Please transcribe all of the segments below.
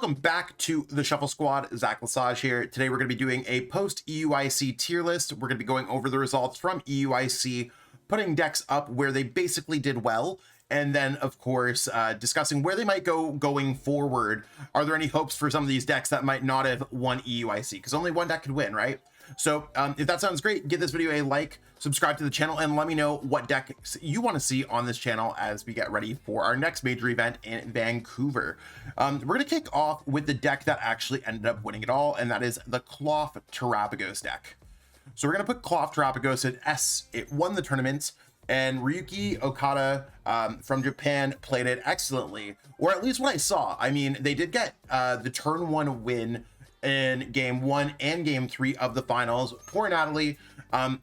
Welcome back to the Shuffle Squad. Zach Lesage here. Today we're going to be doing a post EUIC tier list. We're going to be going over the results from EUIC, putting decks up where they basically did well, and then of course discussing where they might go going forward. Are there any hopes for some of these decks that might not have won EUIC? Because only one deck could win, right? So if that sounds great, give this video a like, subscribe to the channel, and let me know what decks you want to see on this channel as we get ready for our next major event in Vancouver. We're going to kick off with the deck that actually ended up winning it all, and that is the Cloth Terapagos deck. So we're going to put Cloth Terapagos at S. It won the tournament, and Ryuki Okada from Japan played it excellently, or at least what I saw. I mean, they did get the turn 1 win in game 1 and game 3 of the finals. Poor Natalie.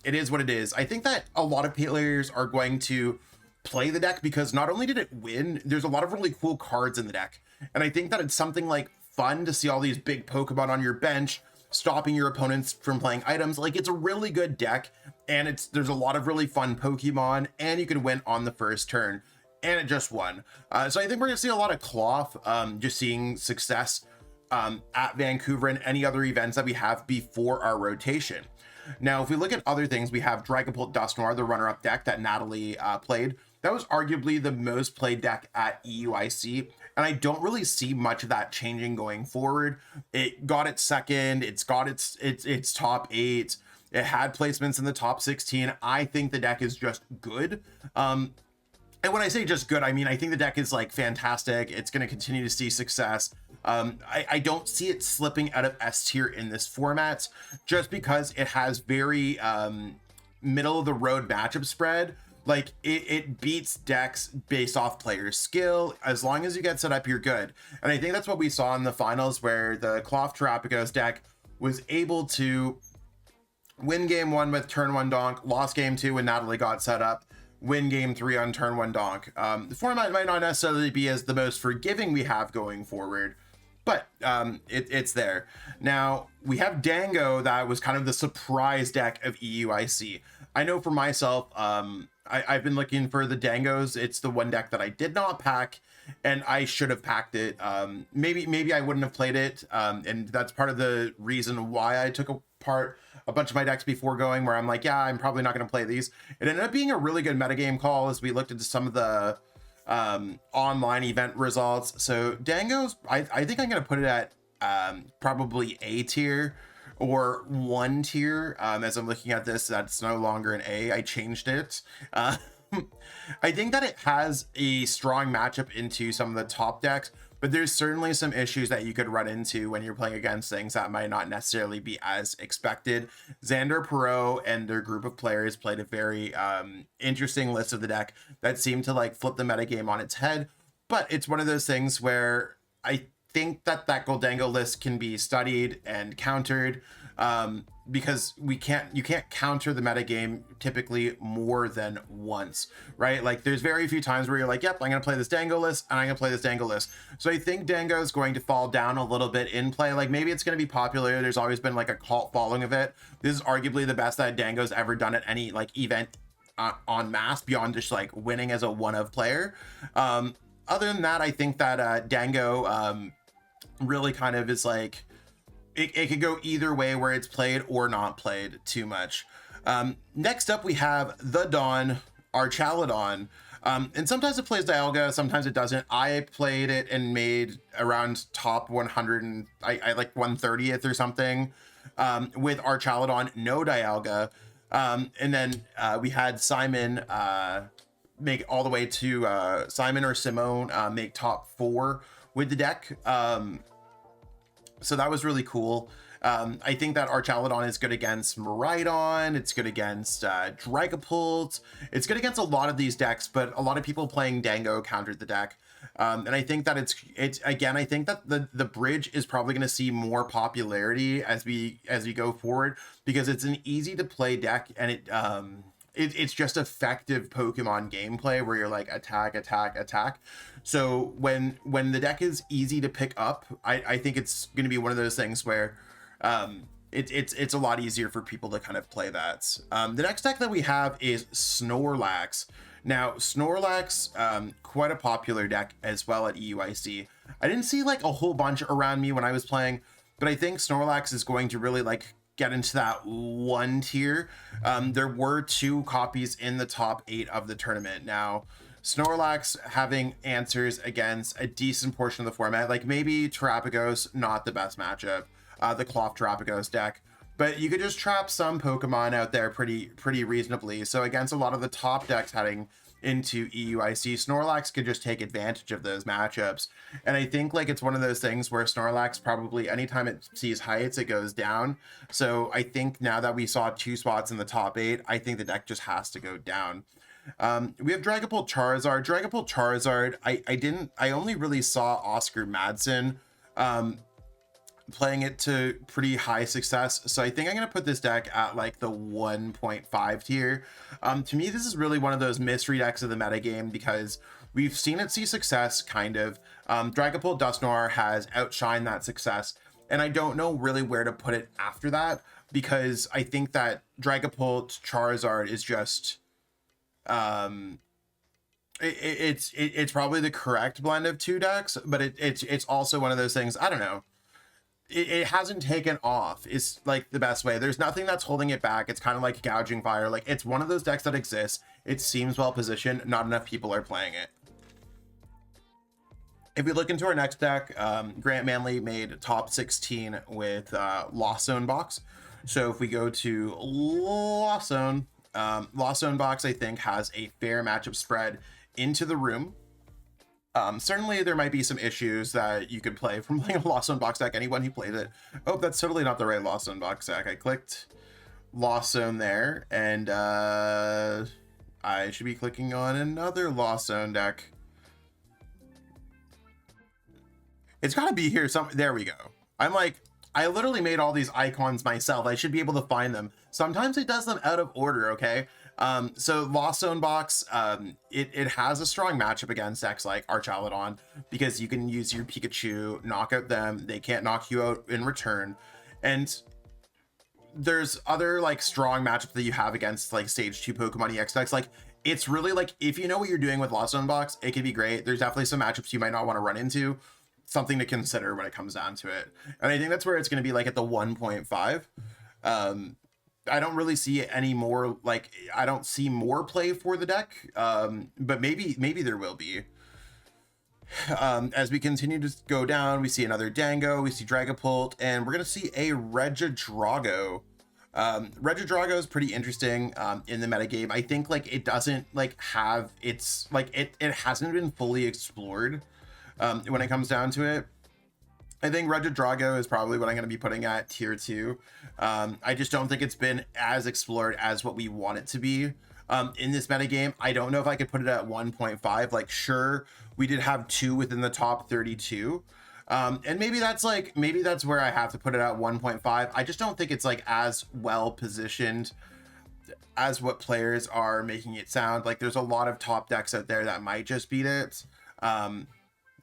It is what it is. I think that a lot of players are going to play the deck because not only did it win, there's a lot of really cool cards in the deck. And I think that it's something like fun to see all these big Pokemon on your bench, stopping your opponents from playing items. Like, it's a really good deck, and there's a lot of really fun Pokemon, and you can win on the first turn. And it just won. So I think we're gonna see a lot of Cloth, just seeing success at Vancouver and any other events that we have before our rotation. Now, if we look at other things, we have Dragapult Dusnoir, the runner-up deck that Natalie played. That was arguably the most played deck at EUIC, and I don't really see much of that changing going forward. It got its second, it's got its top 8, it had placements in the top 16. I think the deck is just good. And when I say just good, I mean, I think the deck is like fantastic. It's going to continue to see success. I don't see it slipping out of S tier in this format just because it has very middle of the road matchup spread. Like it beats decks based off player skill. As long as you get set up, you're good. And I think that's what we saw in the finals, where the Cloth Terapagos deck was able to win game 1 with turn 1 donk, lost game 2 when Natalie got set up, win game 3 on turn 1 donk. The format might not necessarily be as the most forgiving we have going forward, but it's there. Now, we have Dango, that was kind of the surprise deck of EUIC. I know for myself, I've been looking for the Dangos. It's the one deck that I did not pack, and I should have packed it. Maybe I wouldn't have played it, and that's part of the reason why I took apart a bunch of my decks before going, where I'm like, yeah, I'm probably not going to play these. It ended up being a really good metagame call as we looked into some of the online event results. So Dango's, I think I'm going to put it at probably A tier or 1 tier. As I'm looking at this, that's no longer an A. I changed it. I think that it has a strong matchup into some of the top decks, but there's certainly some issues that you could run into when you're playing against things that might not necessarily be as expected. Xander Perot and their group of players played a very interesting list of the deck that seemed to like flip the metagame on its head, but it's one of those things where I think that Gholdengo list can be studied and countered, because you can't counter the metagame typically more than once, right? Like, there's very few times where you're like, yep, I'm gonna play this Dango list and I'm gonna play this Dango list. So I think Dango is going to fall down a little bit in play. Like, maybe it's gonna be popular. There's always been like a cult following of it. This is arguably the best that Dango's ever done at any like event en masse, beyond just like winning as a one-of player. Other than that, I think that Dango really kind of is like, it could go either way, where it's played or not played too much. Next up, we have the Dawn, Archaludon. And sometimes it plays Dialga, sometimes it doesn't. I played it and made around top 100, and I like 130th or something with Archaludon, no Dialga. And then we had Simon make all the way to Simon or Simone make top 4 with the deck. So that was really cool. I think that Archaludon is good against Miraidon. It's good against Dragapult. It's good against a lot of these decks, but a lot of people playing Dango countered the deck. And I think that it's again, I think that the bridge is probably going to see more popularity as we go forward, because it's an easy to play deck, and it's just effective Pokemon gameplay where you're like attack, attack, attack. So when the deck is easy to pick up, I think it's going to be one of those things where it's a lot easier for people to kind of play that. The next deck that we have is Snorlax. Now, Snorlax, quite a popular deck as well at EUIC. I didn't see like a whole bunch around me when I was playing, but I think Snorlax is going to really like get into that one tier. There were 2 copies in the top 8 of the tournament. Now, Snorlax having answers against a decent portion of the format, like maybe Tragos, not the best matchup, the Cloth Tragos deck, but you could just trap some Pokemon out there pretty reasonably. So against a lot of the top decks heading into EUIC, Snorlax could just take advantage of those matchups. And I think like it's one of those things where Snorlax probably anytime it sees heights, it goes down. So I think now that we saw 2 spots in the top 8, I think the deck just has to go down. We have Dragapult Charizard. I only really saw Oscar Madsen playing it to pretty high success, so I think I'm going to put this deck at like the 1.5 tier. To me, this is really one of those mystery decks of the metagame because we've seen it see success kind of. Dragapult Dusnoir has outshined that success, and I don't know really where to put it after that because I think that Dragapult Charizard is just it's probably the correct blend of 2 decks, but it's also one of those things, I don't know, it hasn't taken off is like the best way. There's nothing that's holding it back. It's kind of like Gouging Fire. Like it's one of those decks that exists. It seems well positioned. Not enough people are playing it. If we look into our next deck, Grant Manley made top 16 with Lost Zone box. So if we go to Lost Zone box, I think has a fair matchup spread into the room. Certainly there might be some issues that you could play from playing a Lost Zone box deck. Anyone who played it, oh, that's totally not the right Lost Zone box deck. I clicked Lost Zone there, and I should be clicking on another Lost Zone deck. It's got to be here. There we go. I literally made all these icons myself. I should be able to find them. Sometimes it does them out of order, okay? So Lost Zone box, it has a strong matchup against decks like Archaludon because you can use your Pikachu, knock out them, they can't knock you out in return. And there's other like strong matchups that you have against like stage 2 Pokemon EX decks. Like it's really like, if you know what you're doing with Lost Zone box, it can be great. There's definitely some matchups you might not want to run into. Something to consider when it comes down to it. And I think that's where it's going to be like at the 1.5. I don't really see any more, like I don't see more play for the deck, but maybe there will be. As we continue to go down, we see another Dango, we see Dragapult, and we're going to see a Regidrago. Regidrago is pretty interesting in the metagame. I think like it doesn't like have its like it hasn't been fully explored when it comes down to it. I think Regidrago is probably what I'm going to be putting at tier 2. I just don't think it's been as explored as what we want it to be in this metagame. I don't know if I could put it at 1.5. Like, sure, we did have 2 within the top 32. And maybe that's where I have to put it at 1.5. I just don't think it's like as well positioned as what players are making it sound. Like there's a lot of top decks out there that might just beat it.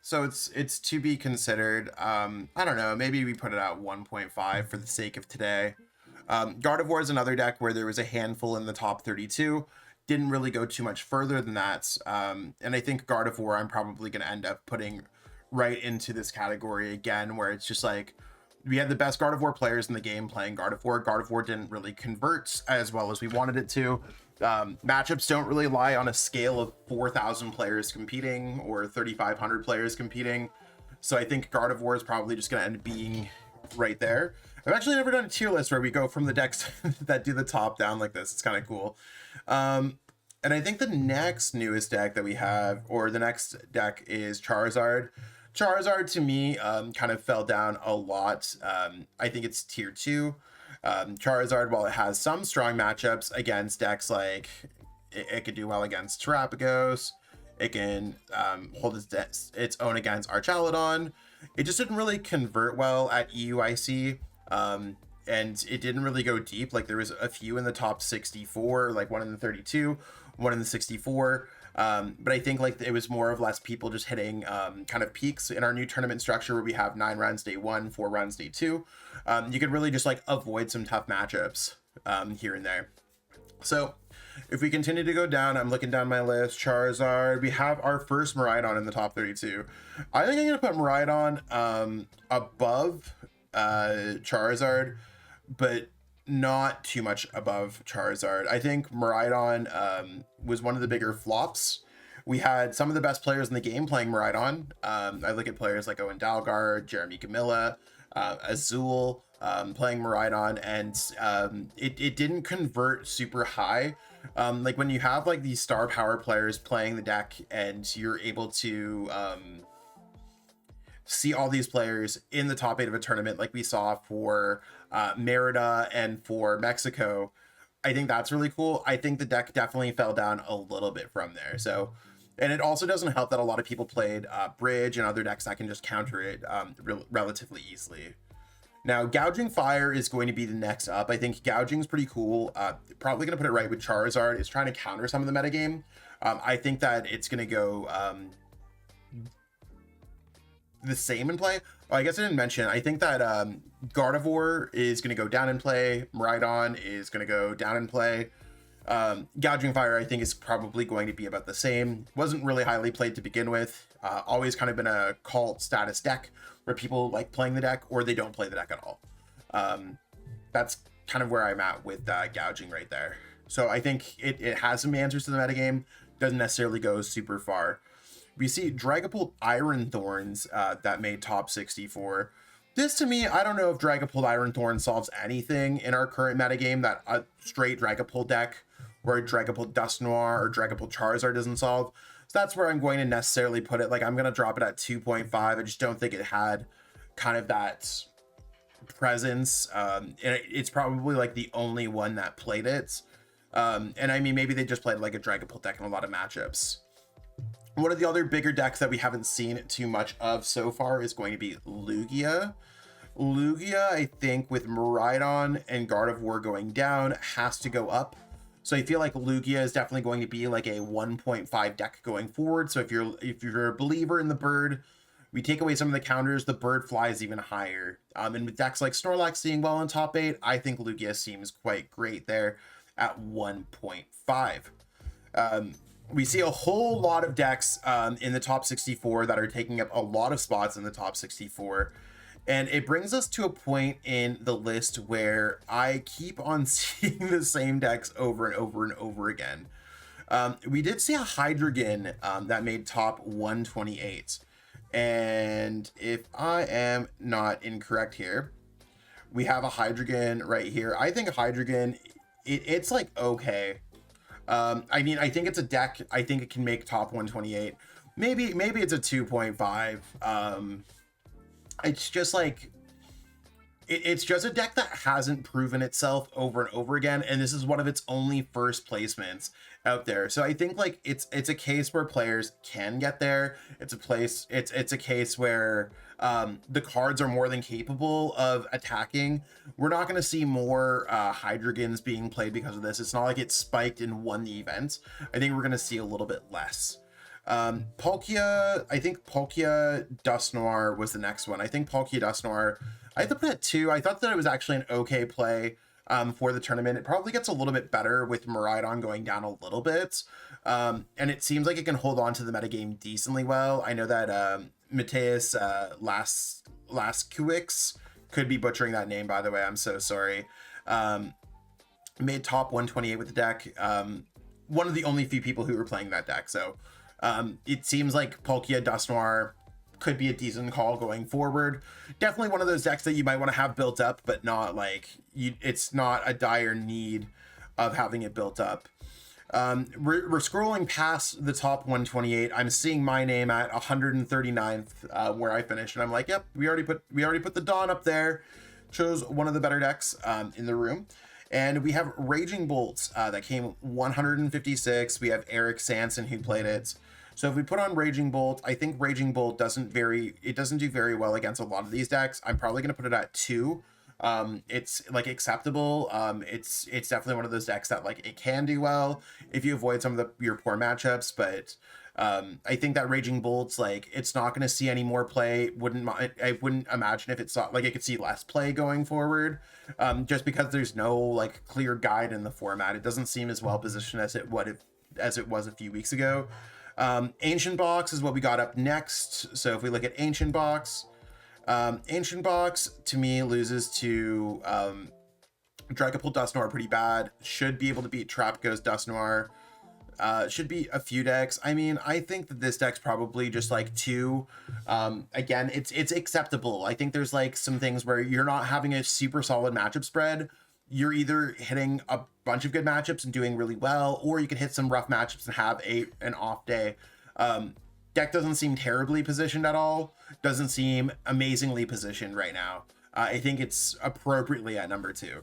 So it's to be considered. I don't know, maybe we put it at 1.5 for the sake of today. Gardevoir is another deck where there was a handful in the top 32. Didn't really go too much further than that. And I think Gardevoir I'm probably going to end up putting right into this category again, where it's just like, we had the best Gardevoir players in the game playing Gardevoir. Gardevoir didn't really convert as well as we wanted it to. Matchups don't really lie on a scale of 4,000 players competing or 3,500 players competing. So I think Gardevoir is probably just going to end up being right there. I've actually never done a tier list where we go from the decks that do the top down like this. It's kind of cool. And I think the next newest deck that we have, or the next deck, is Charizard. Charizard to me kind of fell down a lot. I think it's tier 2. Charizard, while it has some strong matchups against decks like it could do well against Terrapagos, it can hold its own against Archaludon. It just didn't really convert well at EUIC, and it didn't really go deep. Like there was a few in the top 64, like one in the 32, one in the 64. But I think like it was more or less people just hitting kind of peaks in our new tournament structure where we have 9 runs day 1, 4 runs day 2. You could really just like avoid some tough matchups here and there. So If we continue to go down, I'm looking down my list. Charizard. We have our first Miraidon in the top 32. I think I'm gonna put Miraidon above Charizard, but not too much above Charizard. I think Miraidon was one of the bigger flops. We had some of the best players in the game playing Miraidon. I look at players like Owen Dalgar, Jeremy Camilla, Azul playing Miraidon, and it didn't convert super high. Like when you have like these star power players playing the deck and you're able to see all these players in the top 8 of a tournament like we saw for Merida and for Mexico, I think that's really cool. I think the deck definitely fell down a little bit from there. So, and it also doesn't help that a lot of people played Bridge and other decks that can just counter it relatively easily. Now, Gouging Fire is going to be the next up. I think Gouging is pretty cool. Probably going to put it right with Charizard. It's trying to counter some of the metagame. I think that it's going to go the same in play. Oh, I guess I didn't mention, I think that Gardevoir is going to go down in play. Miraidon is going to go down in play. Gouging Fire, I think, is probably going to be about the same. Wasn't really highly played to begin with. Always kind of been a cult status deck where people like playing the deck or they don't play the deck at all. That's kind of where I'm at with Gouging right there. So I think it has some answers to the metagame. Doesn't necessarily go super far. We see Dragapult Iron Thorns that made top 64. This, to me, I don't know if Dragapult Iron Thorn solves anything in our current metagame that a straight Dragapult deck or Dragapult Dusnoir or Dragapult Charizard doesn't solve. So that's where I'm going to necessarily put it. Like, I'm going to drop it at 2.5. I just don't think it had kind of that presence. And it's probably like the only one that played it. And I mean, maybe they just played like a Dragapult deck in a lot of matchups. One of the other bigger decks that we haven't seen too much of so far is going to be Lugia. Lugia, I think, with Miraidon and Gardevoir going down, has to go up. So I feel like Lugia is definitely going to be like a 1.5 deck going forward. So if you're a believer in the bird, we take away some of the counters, the bird flies even higher. And with decks like Snorlax seeing well in top 8, I think Lugia seems quite great there at 1.5. We see a whole lot of decks in the top 64 that are taking up a lot of spots in the top 64. And it brings us to a point in the list where I keep on seeing the same decks over and over and over again. We did see a Hydreigon that made top 128. And if I am not incorrect here, we have a Hydreigon right here. I think a Hydreigon, it's like okay. I mean, I think it's a deck. I think it can make top 128. Maybe it's a 2.5. It's just like, it's just a deck that hasn't proven itself over and over again. And this is one of its only first placements out there. So I think like it's a case where players can get there. It's a case where the cards are more than capable of attacking. We're not going to see more Hydreigons being played because of this. It's not like it spiked and won the event. I think we're going to see a little bit less. Palkia, I think Palkia Dusnoir was the next one. I think Palkia Dusnoir, I have to put it 2. I thought that it was actually an okay play for the tournament. It probably gets a little bit better with Miraidon going down a little bit. And it seems like it can hold on to the metagame decently well. I know that Mateus Laskewicz, could be butchering that name, by the way, I'm so sorry, made top 128 with the deck. One of the only few people who were playing that deck. So it seems like Palkia Dusnoir could be a decent call going forward. Definitely one of those decks that you might want to have built up, but not like it's not a dire need of having it built up. We're scrolling past the top 128. I'm seeing my name at 139th, where I finished, and I'm like, yep, we already put the Dawn up there. Chose one of the better decks in the room. And we have Raging Bolt that came 156. We have Eric Sanson who played it. So if we put on Raging Bolt, I think Raging Bolt doesn't do very well against a lot of these decks. I'm probably going to put it at 2. It's like acceptable. It's definitely one of those decks that like it can do well if you avoid some of your poor matchups, but I think that Raging Bolt's like, it's not going to see any more play. I wouldn't imagine if it's like it could see less play going forward, just because there's no like clear guide in the format. It doesn't seem as well positioned as it was a few weeks ago. Ancient Box is what we got up next. So if we look at Ancient Box to me loses to Dragapult Dusnoir pretty bad. Should be able to beat Tragos Dusnoir. Should be a few decks. I mean, I think that this deck's probably just like 2. Again, it's acceptable. I think there's like some things where you're not having a super solid matchup spread. You're either hitting a bunch of good matchups and doing really well, or you can hit some rough matchups and have an off day. Deck doesn't seem terribly positioned at all. Doesn't seem amazingly positioned right now. I think it's appropriately at number 2.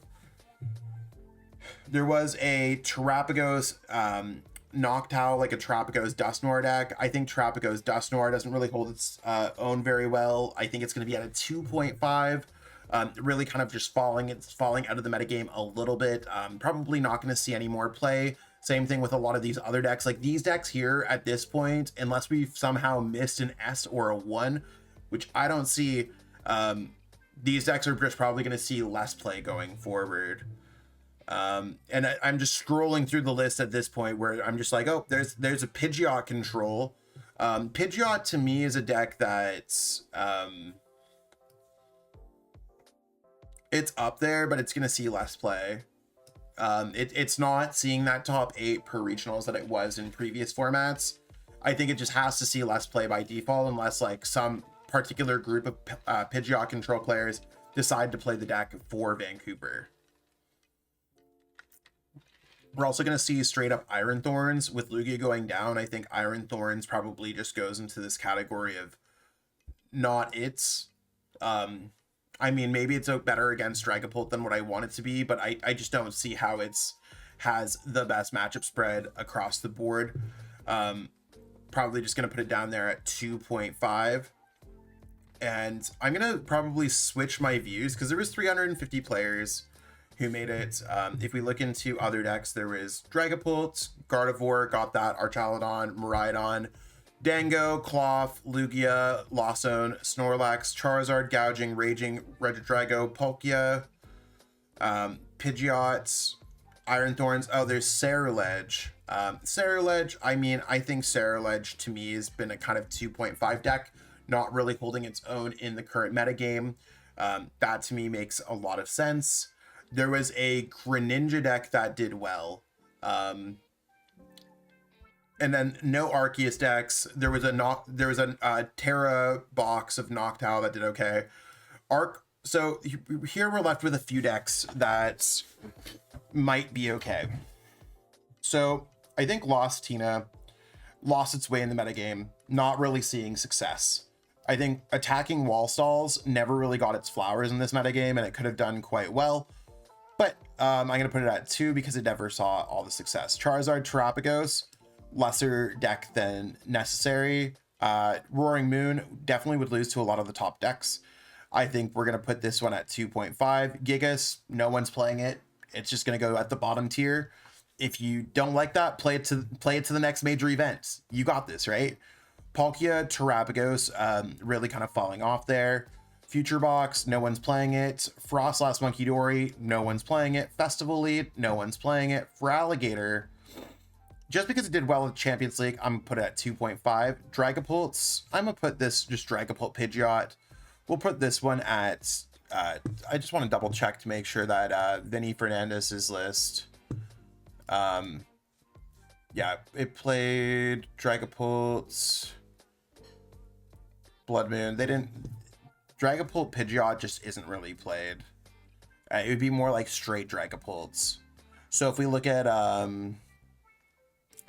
There was a Terapagos Noctowl, like a Terapagos Dusnoir deck. I think Terapagos Dusnoir doesn't really hold its own very well. I think it's going to be at a 2.5. Really kind of just falling out of the metagame a little bit. Probably not going to see any more play. Same thing with a lot of these other decks. Like these decks here at this point, unless we've somehow missed an S or a 1, which I don't see, these decks are just probably going to see less play going forward. And I'm just scrolling through the list at this point where I'm just like, oh, there's a Pidgeot control. Pidgeot to me is a deck that's it's up there, but it's going to see less play. It's not seeing that top 8 per regionals that it was in previous formats. I think it just has to see less play by default unless like some particular group of Pidgeot control players decide to play the deck for Vancouver. We're also going to see straight up Iron Thorns with Lugia going down. I think Iron Thorns probably just goes into this category of not its. I mean, maybe it's better against Dragapult than what I want it to be, but I just don't see how has the best matchup spread across the board. Probably just going to put it down there at 2.5. And I'm going to probably switch my views because there was 350 players who made it. If we look into other decks, there was Dragapult, Gardevoir, got that, Archaludon, Miraidon, Dango, Cloth, Lugia, Lawson, Snorlax, Charizard, Gouging, Raging, Regidrago, Palkia, Pidgeot, Iron Thorns. Oh, there's Ceruledge. Ceruledge, I mean, I think Ceruledge to me has been a kind of 2.5 deck, not really holding its own in the current metagame. That to me makes a lot of sense. There was a Greninja deck that did well. And then no Arceus decks. There was a Terra box of Noctowl that did okay. So here we're left with a few decks that might be okay. So I think Lost Tina lost its way in the metagame, not really seeing success. I think attacking wall stalls never really got its flowers in this metagame, and it could have done quite well. But I'm going to put it at 2 because it never saw all the success. Charizard, Terapagos, lesser deck than necessary. Roaring Moon definitely would lose to a lot of the top decks. I think we're going to put this one at 2.5. Gigas, no one's playing it. It's just going to go at the bottom tier. If you don't like that, play it to the next major event. You got this, right? Palkia, Terapagos, really kind of falling off there. Future Box, no one's playing it. Frostlass Monkey Dory, no one's playing it. Festival Lead, no one's playing it. For Alligator, just because it did well in Champions League, I'm gonna put it at 2.5. Dragapults, I'm gonna put this just Dragapult Pidgeot. We'll put this one at, I just want to double check to make sure that Vinny Fernandez's list. Yeah, it played Dragapults, Blood Moon. They didn't. Dragapult Pidgeot just isn't really played. It would be more like straight Dragapults. So if we look at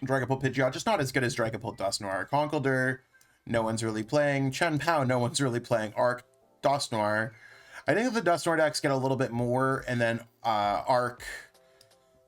Dragapult Pidgeot, just not as good as Dragapult Dusnoir. Conkeldurr, no one's really playing. Chen Pao, no one's really playing. Arc, Dusnoir. I think the Dusnoir decks get a little bit more, and then Arc,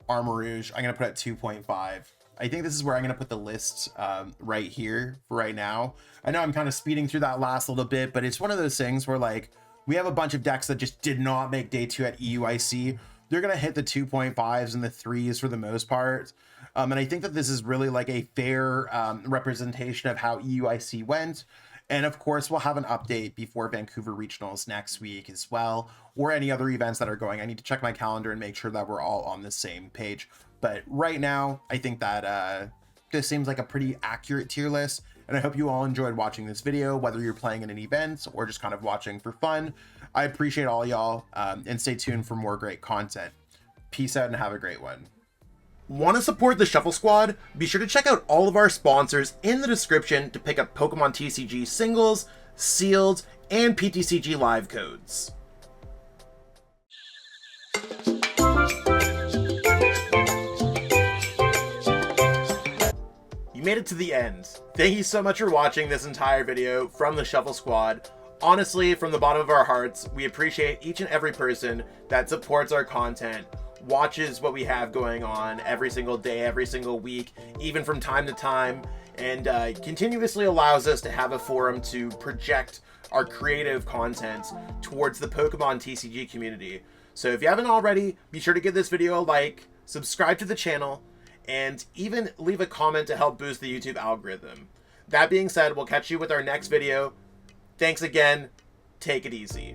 Armarouge, I'm going to put at 2.5. I think this is where I'm going to put the list right here for right now. I know I'm kind of speeding through that last little bit, but it's one of those things where like we have a bunch of decks that just did not make day 2 at EUIC. They're going to hit the 2.5s and the 3s for the most part. And I think that this is really like a fair representation of how EUIC went. And of course, we'll have an update before Vancouver Regionals next week as well, or any other events that are going. I need to check my calendar and make sure that we're all on the same page. But right now, I think that this seems like a pretty accurate tier list. And I hope you all enjoyed watching this video, whether you're playing in an event or just kind of watching for fun. I appreciate all y'all, and stay tuned for more great content. Peace out and have a great one. Want to support the Shuffle Squad? Be sure to check out all of our sponsors in the description to pick up Pokemon TCG singles, sealed, and PTCG live codes. You made it to the end. Thank you so much for watching this entire video from the Shuffle Squad. Honestly, from the bottom of our hearts, we appreciate each and every person that supports our content, watches what we have going on every single day, every single week, even from time to time, and continuously allows us to have a forum to project our creative content towards the Pokemon TCG community. So if you haven't already, be sure to give this video a like, subscribe to the channel, and even leave a comment to help boost the YouTube algorithm. That being said, we'll catch you with our next video. Thanks again. Take it easy.